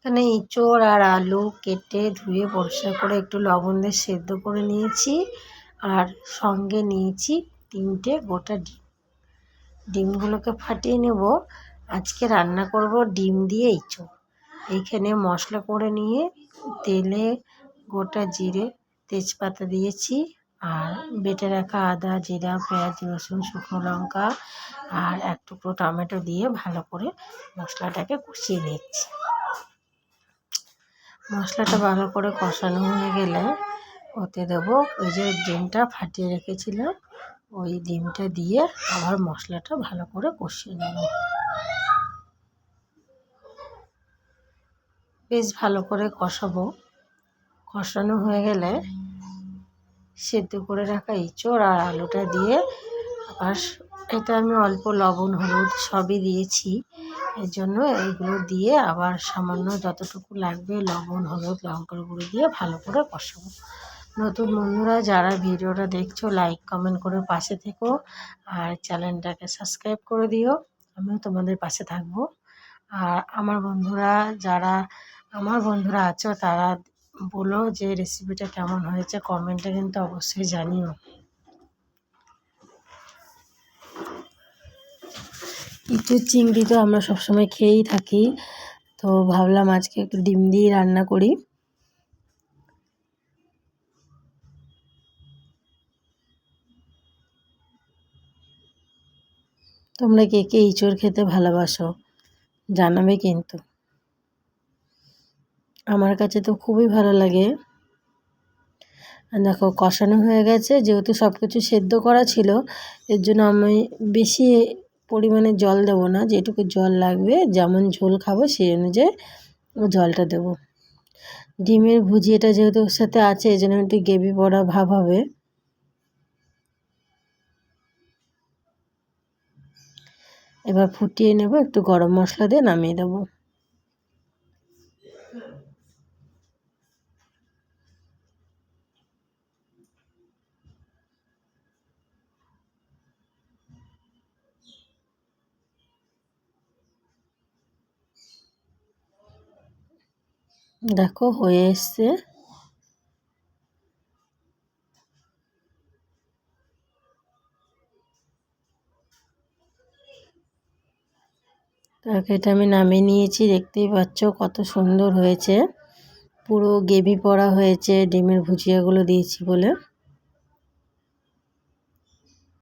এখানে ইঁচড় আর আলু কেটে ধুয়ে পরিষ্কার করে একটু লবণ দিয়ে সেদ্ধ করে নিয়েছি। আর সঙ্গে নিয়েছি 3টে গোটা ডিম। ডিমগুলোকে ফাটিয়ে নেব। আজকে রান্না করব ডিম দিয়ে ইঁচড়। এইখানে মশলা করে নিয়ে তেলে গোটা জিরে তেজপাতা দিয়েছি, আর বেটে রাখা আদা জিরা পেঁয়াজ রসুন শুকনো লঙ্কা আর এক টুকরো টমেটো দিয়ে ভালো করে মশলাটাকে কষিয়ে নিচ্ছি। মশলাটা ভালো করে কষানো হয়ে গেলে ওতে দেবো ওই যে ডিমটা ফাটিয়ে রেখেছিলাম, ওই ডিমটা দিয়ে আবার মশলাটা ভালো করে কষিয়ে নেব। বেশ ভালো করে কষাবো। কষানো হয়ে গেলে সেদ্ধ করে রাখা ইঁচড় আর আলুটা দিয়ে আবার এটা আমি অল্প লবণ হলুদ সবই দিয়েছি। এর জন্য এইগুলো দিয়ে আবার সামান্য যতটুকু লাগবে লবণ হলুদ লঙ্কার গুঁড়ো দিয়ে ভালো করে কষাবো। নতুন বন্ধুরা যারা ভিডিওটা দেখছো লাইক কমেন্ট করে পাশে থেকো, আর চ্যানেলটাকে সাবস্ক্রাইব করে দিও। আমিও তোমাদের পাশে থাকবো। আর আমার বন্ধুরা আছো তারা বলো যে রেসিপিটা কেমন হয়েছে, কমেন্টে কিন্তু অবশ্যই জানিও। ইঁচড় চিংড়ি তো আমরা সবসময় খেয়েই থাকি, তো ভাবলাম আজকে একটু ডিম দিয়ে রান্না করি। তোমরা কে কে ইঁচড় খেতে ভালোবাসো জানাবে কিন্তু। আমার কাছে তো খুবই ভালো লাগে। দেখো কষানো হয়ে গেছে, যেহেতু সব কিছু সেদ্ধ করা ছিল এর জন্য আমি বেশি পরিমাণে জল দেবো না, যেটুকু জল লাগবে যেমন ঝোল খাবো সেই অনুযায়ী জলটা দেবো। ডিমের ভুজিয়াটা যেহেতু ওর সাথে আছে এই জন্য একটু গ্রেভি পড়া ভাব হবে। এবার ফুটিয়ে নেব, একটু গরম মশলা দিয়ে নামিয়ে দেবো। দেখো হয়ে এসছে। তরকারিটা আমি নামিয়ে নিয়েছি, দেখতেই পাচ্ছ কত সুন্দর হয়েছে, পুরো গ্রেভি পড়া হয়েছে ডিমের ভুজিয়াগুলো দিয়েছি বলে।